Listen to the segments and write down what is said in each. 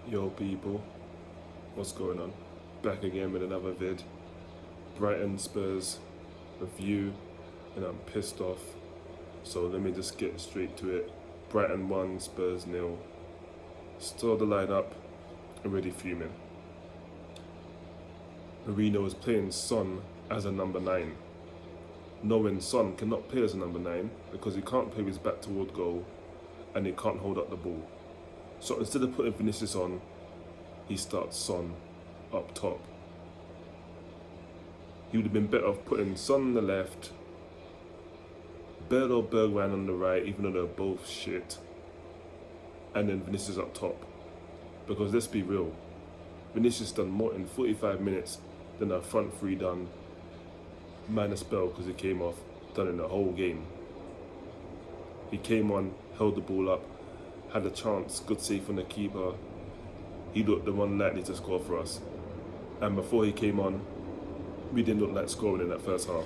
Yo people, what's going on? Back again with another vid. Brighton Spurs review, and I'm pissed off. So let me just get straight to it. Brighton 1, Spurs 0. Still the lineup, already fuming. Mourinho is playing Son as a number 9. Knowing Son cannot play as a number 9 because he can't play with his back toward goal and he can't hold up the ball. So instead of putting Vinicius on, he starts Son up top. He would have been better off putting Son on the left, Bale or Bergwijn on the right, even though they're both shit, and then Vinicius up top. Because let's be real, Vinicius done more in 45 minutes than our front three done, minus Bale because he came off, done in the whole game. He came on, held the ball up, had a chance, good save from the keeper. He looked the one likely to score for us. And before he came on, we didn't look like scoring in that first half.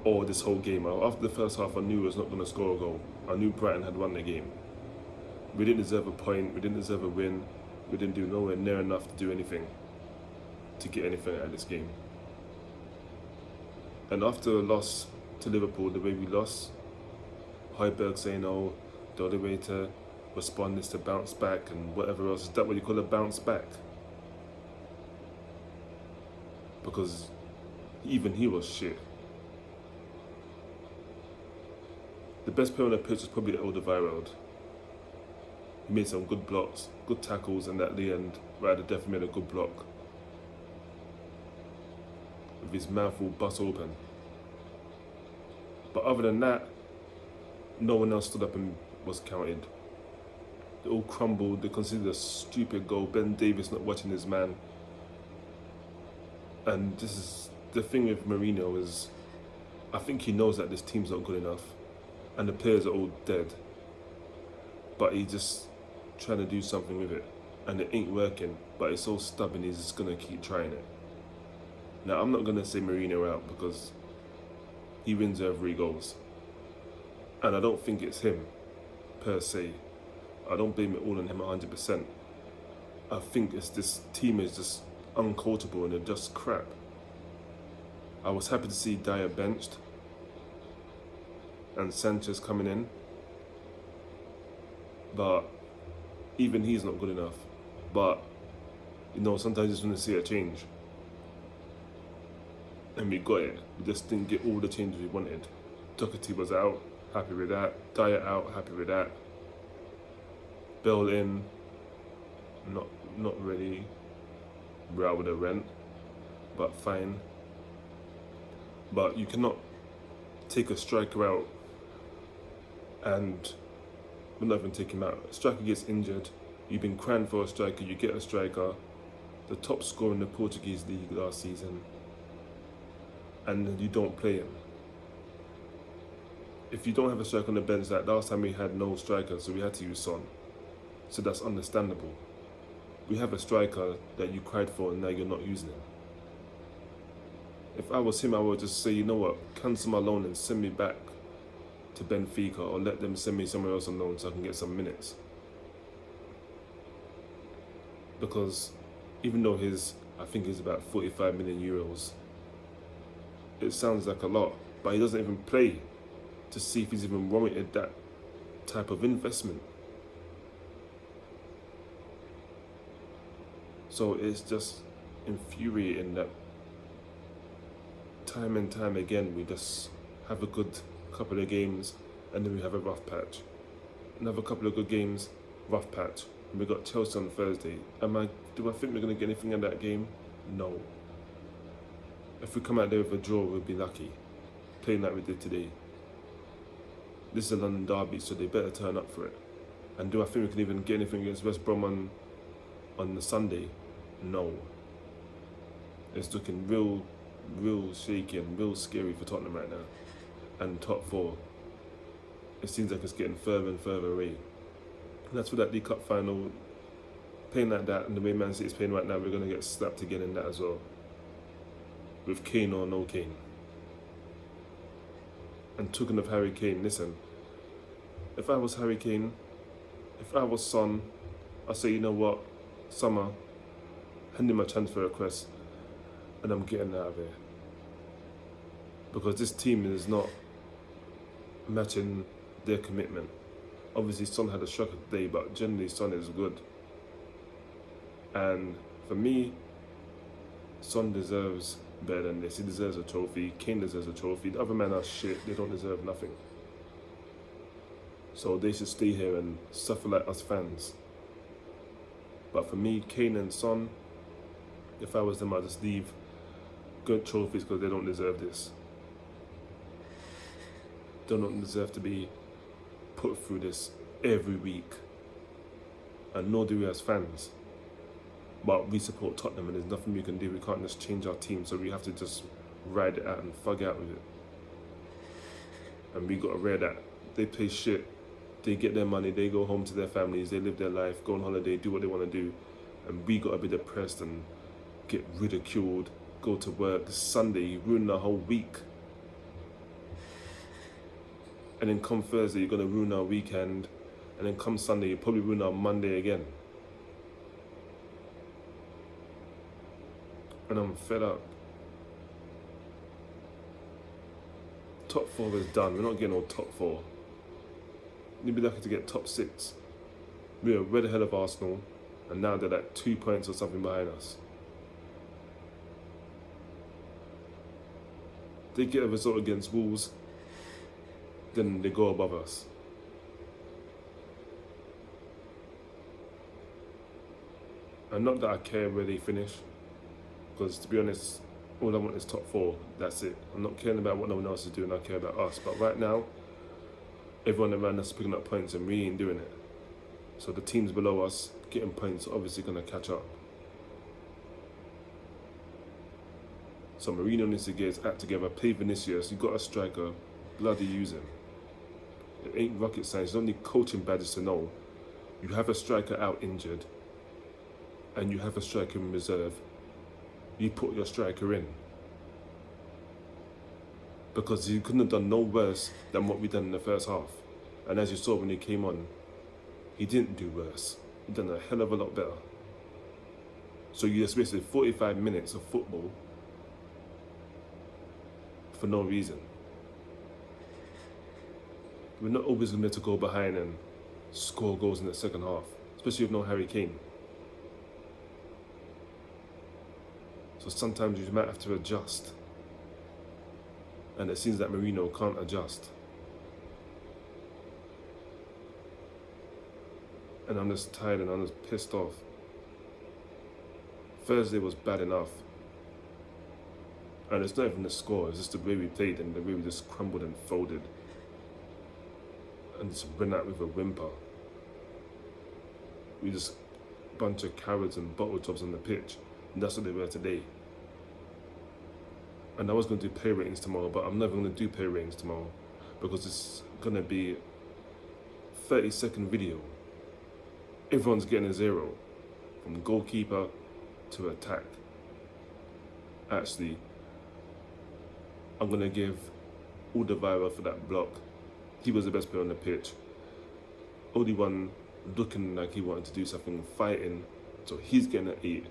Or this whole game. After the first half, I knew we was not going to score a goal. I knew Brighton had won the game. We didn't deserve a point, we didn't deserve a win. We didn't do nowhere near enough to do anything, to get anything out of this game. And after a loss to Liverpool, the way we lost, Højbjerg saying, oh, the only way to respond is to bounce back and whatever else. Is that what you call a bounce back? Because even he was shit. The best player on the pitch was probably Alderweireld. He made some good blocks, good tackles, and at the end, right at the death, he made a good block. With his mouth all bust open. But other than that, no one else stood up and was counted. They all crumbled, they considered a stupid goal. Ben Davies not watching his man. And this is the thing with Mourinho is, I think he knows that this team's not good enough. And the players are all dead. But he's just trying to do something with it. And it ain't working, but he's so stubborn, he's just gonna keep trying it. Now, I'm not gonna say Mourinho out because he wins every goals. And I don't think it's him, per se. I don't blame it all on him 100%. I think it's this team is just uncoachable and they're just crap. I was happy to see Dyer benched and Sanchez coming in. But even he's not good enough. But, you know, sometimes you just want to see a change. And we got it. We just didn't get all the changes we wanted. Doherty was out, happy with that. Dyer out, happy with that. Bell in, not really where I would have went, but fine. But you cannot take a striker out and we're not even take him out. A striker gets injured, you've been crying for a striker, you get a striker, the top scorer in the Portuguese league last season, and you don't play him. If you don't have a striker on the bench, like last time we had no striker, so we had to use Son. So that's understandable. We have a striker that you cried for and now you're not using him. If I was him, I would just say, you know what, cancel my loan and send me back to Benfica, or let them send me somewhere else on loan so I can get some minutes. Because even though I think he's about 45 million euros, it sounds like a lot, but he doesn't even play to see if he's even warranted that type of investment. So it's just infuriating that time and time again we just have a good couple of games and then we have a rough patch. Another couple of good games, rough patch. And we got Chelsea on Thursday. Do I think we're going to get anything in that game? No. If we come out there with a draw, we'll be lucky. Playing like we did today. This is a London derby, so they better turn up for it. And do I think we can even get anything against West Brom on the Sunday? No. It's looking real shaky and real scary for Tottenham right now. And top 4. It seems like it's getting further and further away. And that's for that League Cup final. Playing like that, and the way Man City is playing right now, we're going to get slapped again in that as well. With Kane or no Kane. And talking of Harry Kane, listen. If I was Harry Kane, if I was Son, I'd say, you know what? summer, hand in my transfer request, and I'm getting out of here. Because this team is not matching their commitment. Obviously, Son had a shocker today, but generally, Son is good. And for me, Son deserves better than this. He deserves a trophy. Kane deserves a trophy. The other men are shit. They don't deserve nothing. So they should stay here and suffer like us fans. But for me, Kane and Son, if I was them, I'd just leave good trophies because they don't deserve this. They don't deserve to be put through this every week. And nor do we as fans. But we support Tottenham and there's nothing we can do. We can't just change our team, so we have to just ride it out and thug out with it. And we got to rare that. They play shit. They get their money, they go home to their families, they live their life, go on holiday, do what they want to do. And we got to be depressed and get ridiculed, go to work. Sunday, ruin the whole week. And then come Thursday, you're going to ruin our weekend. And then come Sunday, you probably ruin our Monday again. And I'm fed up. Top 4 is done. We're not getting all top 4. You'd be lucky to get top 6. We were way ahead of Arsenal, and now they're like 2 points or something behind us. They get a result against Wolves, then they go above us. And not that I care where they finish, because to be honest, all I want is top 4, that's it. I'm not caring about what no one else is doing, I care about us. But right now, everyone around us is picking up points and we ain't doing it. So the teams below us getting points are obviously going to catch up. So Mourinho needs to get his act together, play Vinicius. You got a striker, bloody use him. It ain't rocket science, there's only coaching badges to know. You have a striker out injured and you have a striker in reserve. You put your striker in. Because he couldn't have done no worse than what we done in the first half. And as you saw when he came on, he didn't do worse. He done a hell of a lot better. So you just wasted 45 minutes of football for no reason. We're not always going to be able to go behind and score goals in the second half, especially with no Harry Kane. So sometimes you might have to adjust. And it seems that Mourinho can't adjust. And I'm just tired and I'm just pissed off. Thursday was bad enough. And it's not even the score, it's just the way we played and the way we just crumbled and folded. And just went out with a whimper. We just a bunch of cowards and bottle tops on the pitch. And that's what they were today. And I was going to do pay ratings tomorrow, but I'm never going to do pay ratings tomorrow because it's going to be a 30-second video. Everyone's getting a 0, from goalkeeper to attack. Actually, I'm going to give Alderweireld for that block. He was the best player on the pitch. Only one looking like he wanted to do something, fighting, so he's getting an 8.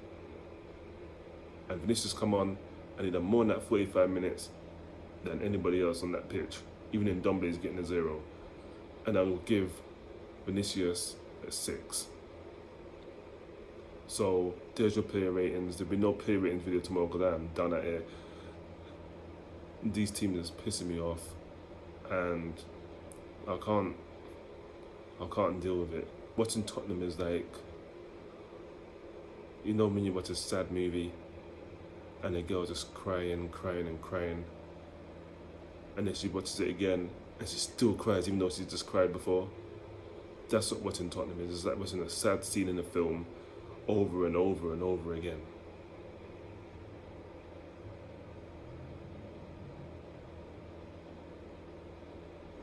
And Vinicius come on, and he done more than that 45 minutes than anybody else on that pitch. Even in Ndombele is getting a 0. And I will give Vinicius a 6. So there's your player ratings. There'll be no player ratings video tomorrow because I am done at here. These teams is pissing me off, and I can't deal with it. Watching Tottenham is like, you know when you watch a sad movie and the girl just crying, and then she watches it again and she still cries even though she just cried before. That's what watching Tottenham is. It's like watching a sad scene in a film over and over and over again.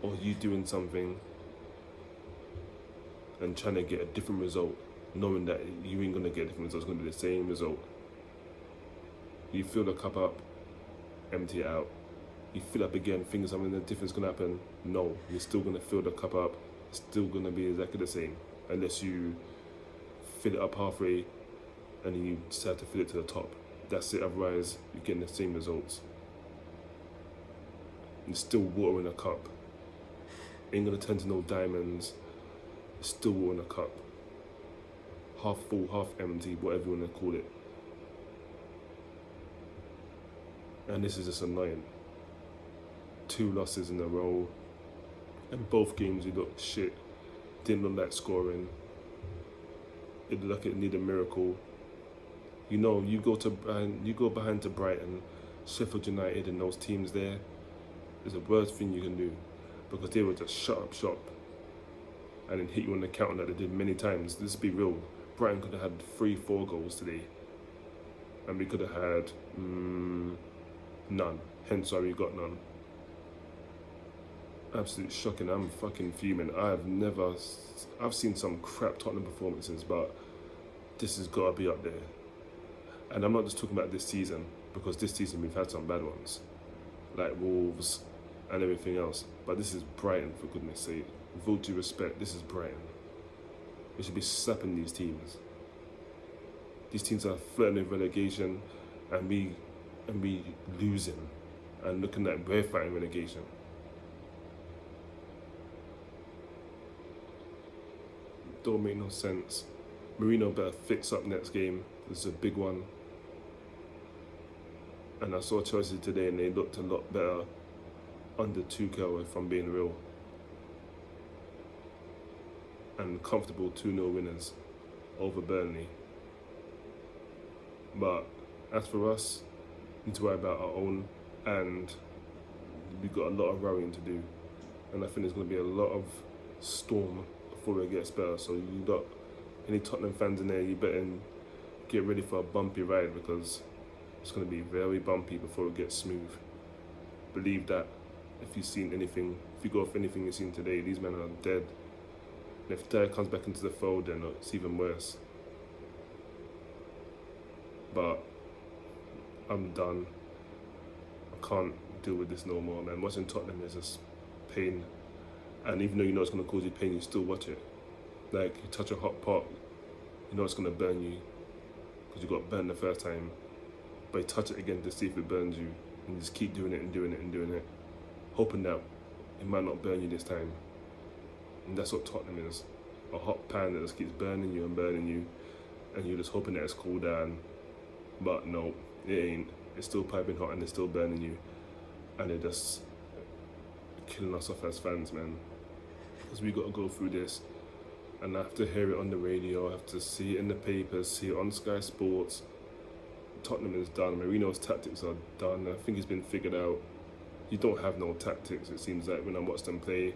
Or you doing something and trying to get a different result, knowing that you ain't gonna get a different result, it's gonna be the same result. You fill the cup up, empty it out. You fill up again, think something different's gonna happen. No, you're still gonna fill the cup up. It's still gonna be exactly the same, unless you fill it up halfway and then you decide to fill it to the top. That's it, otherwise you're getting the same results. It's still water in a cup. Ain't gonna turn to no diamonds. It's still water in a cup. Half full, half empty, whatever you wanna call it. And this is just annoying. 2 losses in a row. And both games you look shit. Didn't look like scoring. It looked like it needed a miracle. You know, you go behind to Brighton, Sheffield United and those teams there, is the worst thing you can do, because they will just shut up shop and then hit you on the counter like they did many times. Let's be real. Brighton could have had 3-4 goals today, and we could have had none. Hence why we got none. Absolutely shocking. I'm fucking fuming. I've seen some crap Tottenham performances, but this has got to be up there. And I'm not just talking about this season, because this season we've had some bad ones, like Wolves and everything else. But this is Brighton, for goodness sake. With all due respect, this is Brighton. We should be slapping these teams. These teams are flirting with relegation, and we losing, and looking like we're fighting relegation. Don't make no sense. Mourinho better fix up next game. This is a big one. And I saw Chelsea today and they looked a lot better under Tuchel, if I'm being real. And comfortable 2-0 winners over Burnley. But as for us, we need to worry about our own, and we've got a lot of rowing to do. And I think there's going to be a lot of storm before it gets better. So you got any Tottenham fans in there, you better get ready for a bumpy ride, because it's going to be very bumpy before it gets smooth. Believe that. If you've seen anything, if you go off anything you've seen today, these men are dead. And if Dyer comes back into the fold, then it's even worse. But I'm done. I can't deal with this no more, man. Watching Tottenham is just pain. And even though you know it's going to cause you pain, you still watch it. Like, you touch a hot pot, you know it's going to burn you, because you got burned the first time. But you touch it again to see if it burns you, and you just keep doing it and doing it and doing it, hoping that it might not burn you this time. And that's what Tottenham is. A hot pan that just keeps burning you, and you're just hoping that it's cooled down. But no, it ain't. It's still piping hot and it's still burning you. And they're just killing us off as fans, man. Because we got to go through this. And I have to hear it on the radio, I have to see it in the papers, see it on Sky Sports. Tottenham is done. Mourinho's tactics are done. I think he's been figured out. You don't have no tactics, it seems like, when I watch them play.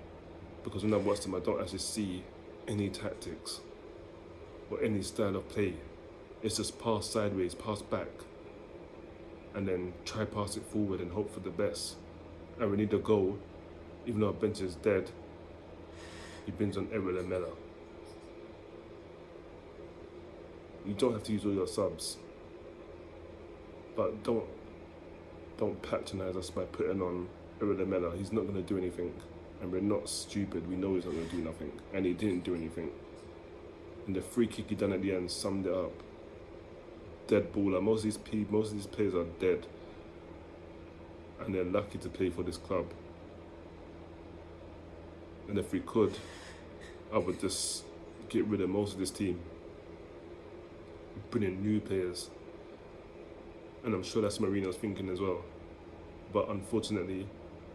Because when I watch them, I don't actually see any tactics or any style of play. It's just pass sideways, pass back, and then try pass it forward and hope for the best. And we need a goal, even though our bench is dead. He brings on Errol and Mella. You don't have to use all your subs, but don't patronise us by putting on Errol Mella. He's not going to do anything, and we're not stupid. We know he's not going to do nothing, and he didn't do anything. And the free kick he done at the end summed it up. Dead baller. Most of these players are dead, and they're lucky to play for this club. And if we could, I would just get rid of most of this team, bring in new players. And I'm sure that's Mourinho's thinking as well. But unfortunately,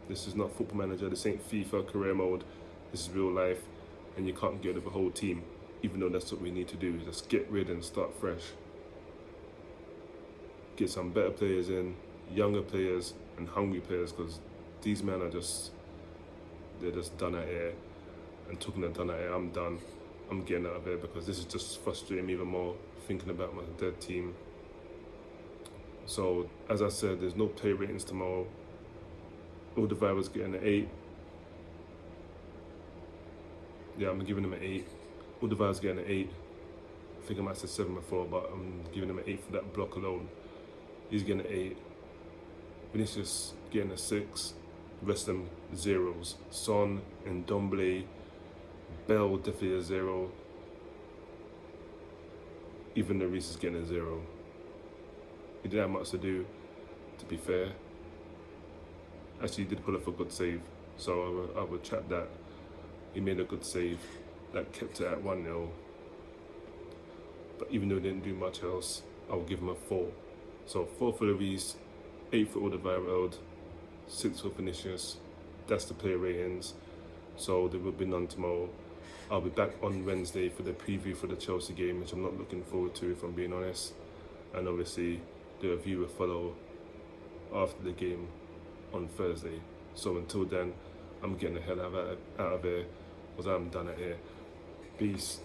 this is not Football Manager, this ain't FIFA career mode, this is real life, and you can't get rid of a whole team, even though that's what we need to do, just get rid and start fresh. Get some better players in, younger players and hungry players, because these men are they're just done out here. And talking of done out here, I'm done. I'm getting out of here, because this is just frustrating me even more, thinking about my dead team. So, as I said, there's no play ratings tomorrow. Alderweireld's getting an 8. Yeah, I'm giving him an 8. Alderweireld's getting an 8. I think I might have said 7 before, but I'm giving him an 8 for that block alone. He's getting an 8. Vinicius getting a 6. The rest of them zeros. Son and Ndombele, Bell definitely a 0. even though Reece is getting a 0. He didn't have much to do, to be fair. Actually, he did pull off a good save, so I would chat that. He made a good save that kept it at 1-0. But even though he didn't do much else, I will give him a 4. So 4 for Reece, 8 for Alderweireld, 6 for Vinicius. That's the player ratings. So there will be none tomorrow. I'll be back on Wednesday for the preview for the Chelsea game, which I'm not looking forward to, if I'm being honest. And obviously, the review will follow after the game on Thursday. So until then, I'm getting the hell out of here, because I'm done at here. Peace.